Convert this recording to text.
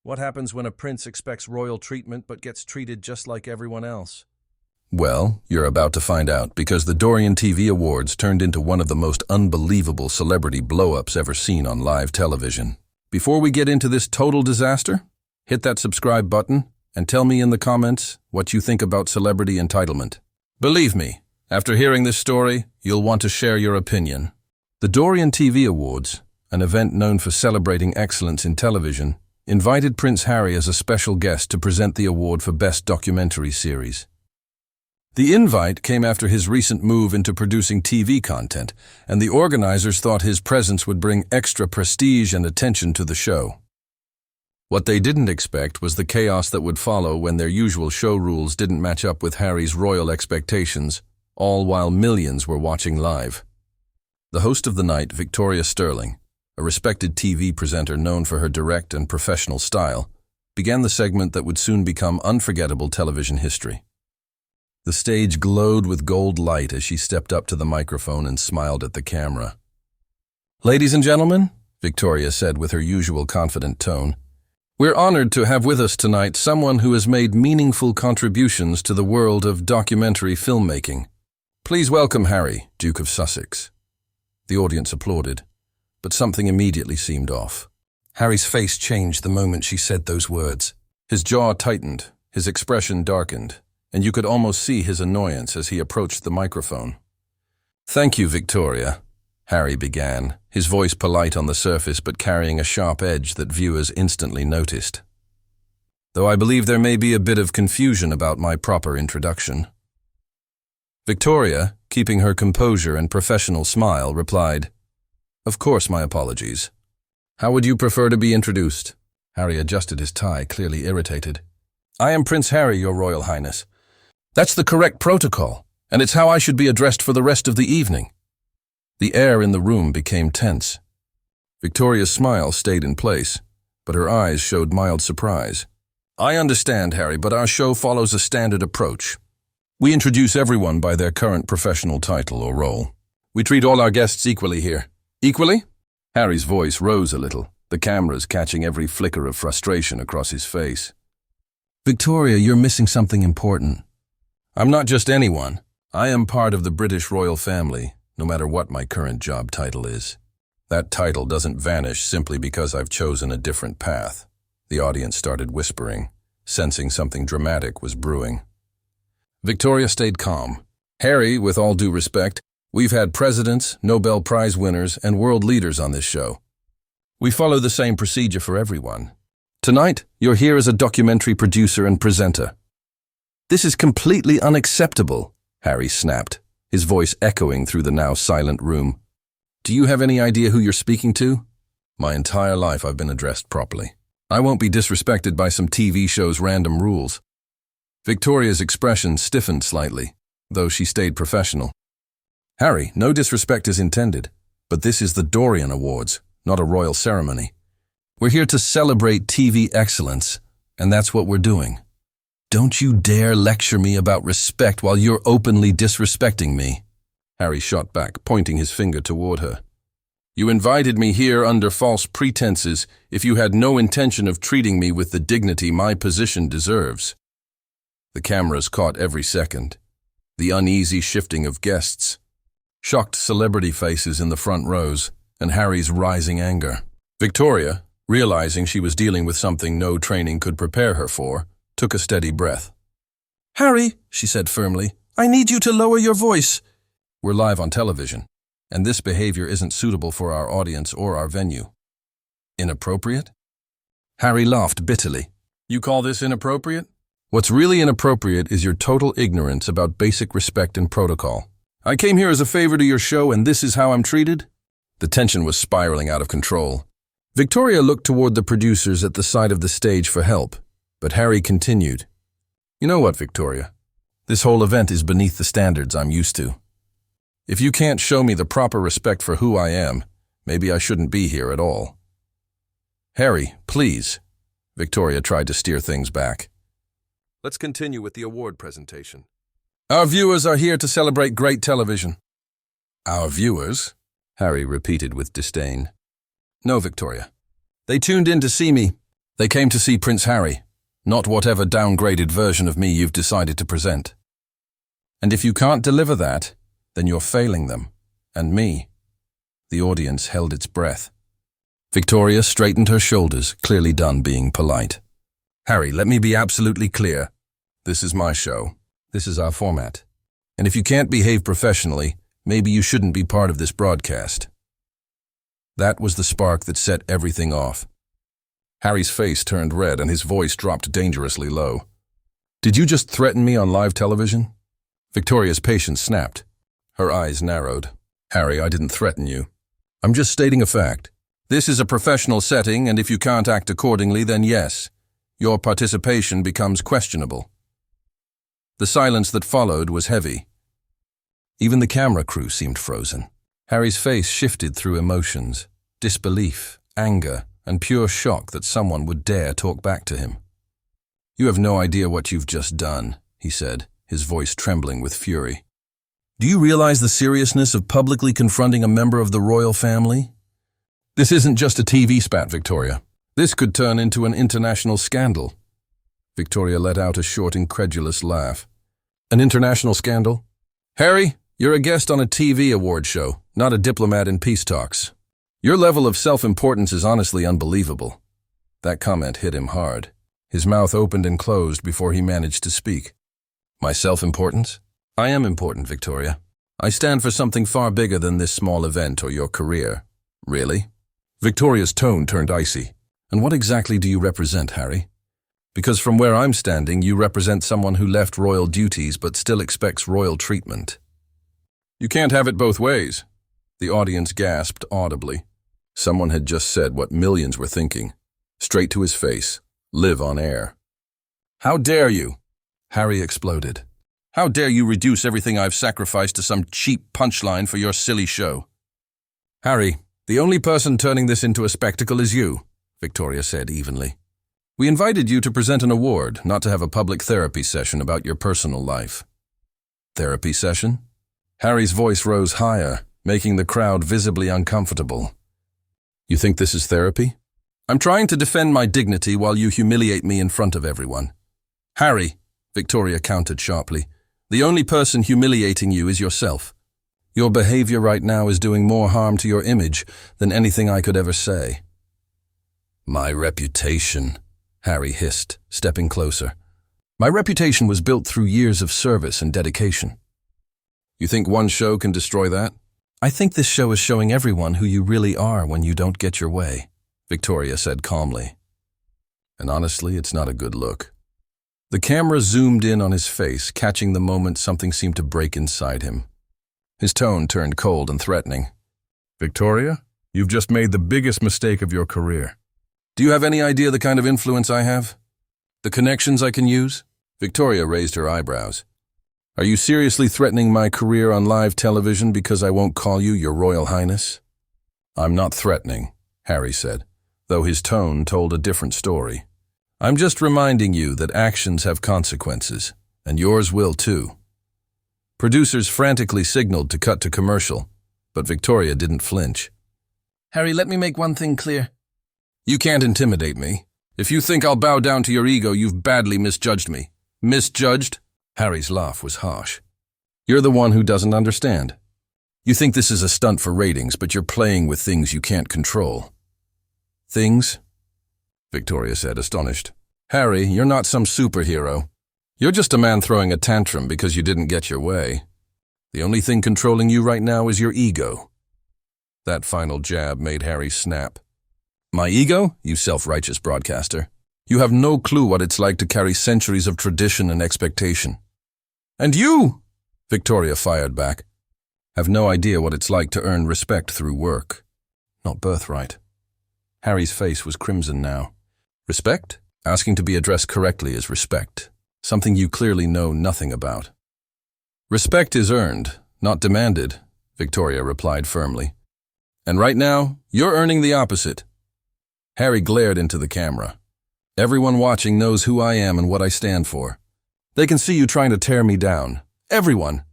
What happens when a prince expects royal treatment but gets treated just like everyone else? Well, you're about to find out because the Dorian TV Awards turned into one of the most unbelievable celebrity blow-ups ever seen on live television. Before we get into this total disaster, hit that subscribe button and tell me in the comments what you think about celebrity entitlement. Believe me, after hearing this story, you'll want to share your opinion. The Dorian TV Awards, an event known for celebrating excellence in television, invited Prince Harry as a special guest to present the award for Best Documentary Series. The invite came after his recent move into producing TV content, and the organizers thought his presence would bring extra prestige and attention to the show. What they didn't expect was the chaos that would follow when their usual show rules didn't match up with Harry's royal expectations, all while millions were watching live. The host of the night, Victoria Sterling, a respected TV presenter known for her direct and professional style, began the segment that would soon become unforgettable television history. The stage glowed with gold light as she stepped up to the microphone and smiled at the camera. "Ladies and gentlemen," Victoria said with her usual confident tone, "we're honored to have with us tonight someone who has made meaningful contributions to the world of documentary filmmaking. Please welcome Harry, Duke of Sussex." The audience applauded, but something immediately seemed off. Harry's face changed the moment she said those words. His jaw tightened, his expression darkened, and you could almost see his annoyance as he approached the microphone. "Thank you, Victoria," Harry began, his voice polite on the surface but carrying a sharp edge that viewers instantly noticed. "Though I believe there may be a bit of confusion about my proper introduction." Victoria, keeping her composure and professional smile, replied, "Of course, my apologies. How would you prefer to be introduced?" Harry adjusted his tie, clearly irritated. "I am Prince Harry, Your Royal Highness. That's the correct protocol, and it's how I should be addressed for the rest of the evening." The air in the room became tense. Victoria's smile stayed in place, but her eyes showed mild surprise. "I understand, Harry, but our show follows a standard approach. We introduce everyone by their current professional title or role. We treat all our guests equally here." "Equally?" Harry's voice rose a little, the cameras catching every flicker of frustration across his face. "Victoria, you're missing something important. I'm not just anyone. I am part of the British royal family, no matter what my current job title is. That title doesn't vanish simply because I've chosen a different path." The audience started whispering, sensing something dramatic was brewing. Victoria stayed calm. "Harry, with all due respect, we've had presidents, Nobel Prize winners, and world leaders on this show. We follow the same procedure for everyone. Tonight, you're here as a documentary producer and presenter." "This is completely unacceptable," Harry snapped, his voice echoing through the now silent room. "Do you have any idea who you're speaking to? My entire life I've been addressed properly. I won't be disrespected by some TV show's random rules." Victoria's expression stiffened slightly, though she stayed professional. "Harry, no disrespect is intended, but this is the Dorian Awards, not a royal ceremony. We're here to celebrate TV excellence, and that's what we're doing. Don't you dare lecture me about respect while you're openly disrespecting me." Harry shot back, pointing his finger toward her. "You invited me here under false pretenses if you had no intention of treating me with the dignity my position deserves." The cameras caught every second, the uneasy shifting of guests, shocked celebrity faces in the front rows, and Harry's rising anger. Victoria, realizing she was dealing with something no training could prepare her for, took a steady breath. "Harry," she said firmly, "I need you to lower your voice. We're live on television, and this behavior isn't suitable for our audience or our venue." "Inappropriate?" Harry laughed bitterly. "You call this inappropriate? What's really inappropriate is your total ignorance about basic respect and protocol. I came here as a favor to your show, and this is how I'm treated?" The tension was spiraling out of control. Victoria looked toward the producers at the side of the stage for help, but Harry continued. "You know what, Victoria? This whole event is beneath the standards I'm used to. If you can't show me the proper respect for who I am, maybe I shouldn't be here at all." "Harry, please." Victoria tried to steer things back. "Let's continue with the award presentation. Our viewers are here to celebrate great television." "Our viewers?" Harry repeated with disdain. "No, Victoria. They tuned in to see me, They came to see Prince Harry, not whatever downgraded version of me you've decided to present. And if you can't deliver that, then you're failing them, and me." The audience held its breath. Victoria straightened her shoulders, clearly done being polite. "Harry, let me be absolutely clear. This is my show. This is our format. And if you can't behave professionally, maybe you shouldn't be part of this broadcast." That was the spark that set everything off. Harry's face turned red and his voice dropped dangerously low. "Did you just threaten me on live television?" Victoria's patience snapped. Her eyes narrowed. "Harry, I didn't threaten you. I'm just stating a fact. This is a professional setting, and if you can't act accordingly, then yes, your participation becomes questionable." The silence that followed was heavy. Even the camera crew seemed frozen. Harry's face shifted through emotions, disbelief, anger, and pure shock that someone would dare talk back to him. "You have no idea what you've just done," he said, his voice trembling with fury. "Do you realize the seriousness of publicly confronting a member of the royal family? This isn't just a TV spat, Victoria. This could turn into an international scandal." Victoria let out a short, incredulous laugh. "An international scandal? Harry, you're a guest on a TV award show, not a diplomat in peace talks. Your level of self-importance is honestly unbelievable." That comment hit him hard. His mouth opened and closed before he managed to speak. "My self-importance? I am important, Victoria. I stand for something far bigger than this small event or your career." "Really?" Victoria's tone turned icy. "And what exactly do you represent, Harry? Because from where I'm standing, you represent someone who left royal duties but still expects royal treatment." "You can't have it both ways." The audience gasped audibly. Someone had just said what millions were thinking. Straight to his face. Live on air. "How dare you?" Harry exploded. "How dare you reduce everything I've sacrificed to some cheap punchline for your silly show?" "Harry, the only person turning this into a spectacle is you," Victoria said evenly. "We invited you to present an award, not to have a public therapy session about your personal life." "Therapy session?" Harry's voice rose higher, making the crowd visibly uncomfortable. "You think this is therapy?" "I'm trying to defend my dignity while you humiliate me in front of everyone." "Harry," Victoria countered sharply, "the only person humiliating you is yourself. Your behavior right now is doing more harm to your image than anything I could ever say." "My reputation," Harry hissed, stepping closer. "My reputation was built through years of service and dedication." "You think one show can destroy that?" "I think this show is showing everyone who you really are when you don't get your way," Victoria said calmly. And honestly, it's not a good look. The camera zoomed in on his face, catching the moment something seemed to break inside him. His tone turned cold and threatening. "Victoria, you've just made the biggest mistake of your career. Do you have any idea the kind of influence I have? The connections I can use?" Victoria raised her eyebrows. "Are you seriously threatening my career on live television because I won't call you Your Royal Highness?" "I'm not threatening," Harry said, though his tone told a different story. "I'm just reminding you that actions have consequences, and yours will too." Producers frantically signaled to cut to commercial, but Victoria didn't flinch. "Harry, let me make one thing clear. You can't intimidate me. If you think I'll bow down to your ego, you've badly misjudged me." "Misjudged?" Harry's laugh was harsh. "You're the one who doesn't understand. You think this is a stunt for ratings, but you're playing with things you can't control." "Things?" Victoria said, astonished. "Harry, you're not some superhero. You're just a man throwing a tantrum because you didn't get your way. The only thing controlling you right now is your ego." That final jab made Harry snap. "My ego, you self-righteous broadcaster? You have no clue what it's like to carry centuries of tradition and expectation." "And you," Victoria fired back, "have no idea what it's like to earn respect through work. Not birthright." Harry's face was crimson now. "Respect? Asking to be addressed correctly is respect, something you clearly know nothing about." "Respect is earned, not demanded," Victoria replied firmly. "And right now, you're earning the opposite." Harry glared into the camera. "Everyone watching knows who I am and what I stand for. They can see you trying to tear me down. Everyone.